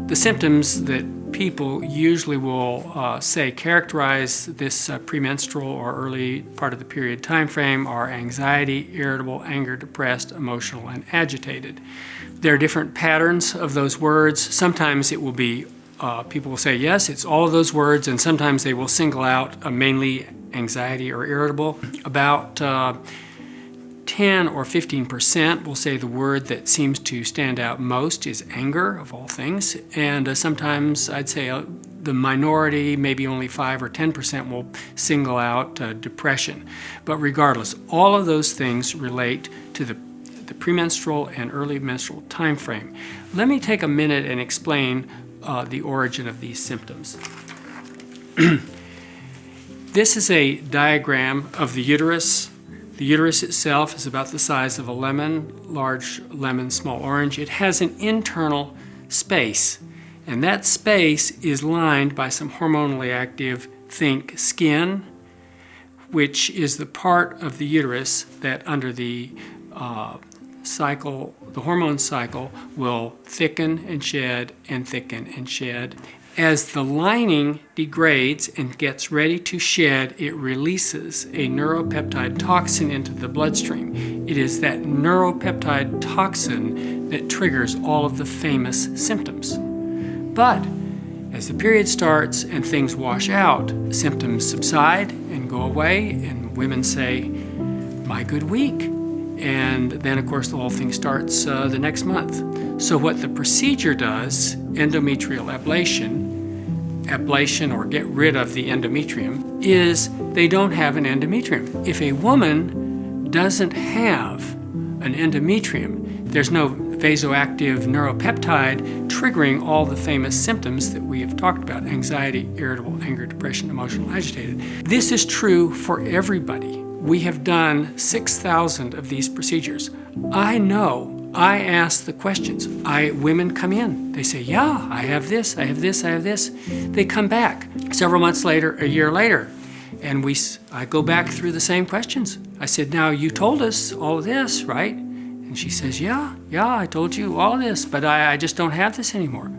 The symptoms that people usually will say characterize this premenstrual or early part of the period time frame are anxiety, irritable, anger, depressed, emotional, and agitated. There are different patterns of those words. Sometimes it will be, people will say, yes, it's all of those words, and sometimes they will single out mainly anxiety or irritable. About 10 or 15% will say the word that seems to stand out most is anger, of all things. And sometimes I'd say the minority, maybe only 5 or 10%, will single out depression. But regardless, all of those things relate to the premenstrual and early menstrual time frame. Let me take a minute and explain the origin of these symptoms. This is a diagram of the uterus. The uterus itself is about the size of a lemon, large lemon, small orange. It has an internal space, and that space is lined by some hormonally active, think skin, which is the part of the uterus that under the cycle, the hormone cycle, will thicken and shed and thicken and shed. As the lining degrades and gets ready to shed, it releases a neuropeptide toxin into the bloodstream. It is that neuropeptide toxin that triggers all of the famous symptoms. But as the period starts and things wash out, symptoms subside and go away, and women say, "My good week." And then, of course, the whole thing starts the next month. So what the procedure does, endometrial ablation or get rid of the endometrium, is they don't have an endometrium. If a woman doesn't have an endometrium, there's no vasoactive neuropeptide triggering all the famous symptoms that we have talked about: anxiety, irritable, anger, depression, emotional, agitated. This is true for everybody. We have done 6,000 of these procedures. I know, I ask the questions. Women come in, they say, yeah, I have this, I have this, I have this. They come back several months later, a year later, and I go back through the same questions. I said, now you told us all of this, right? And she says, yeah, I told you all of this, but I just don't have this anymore.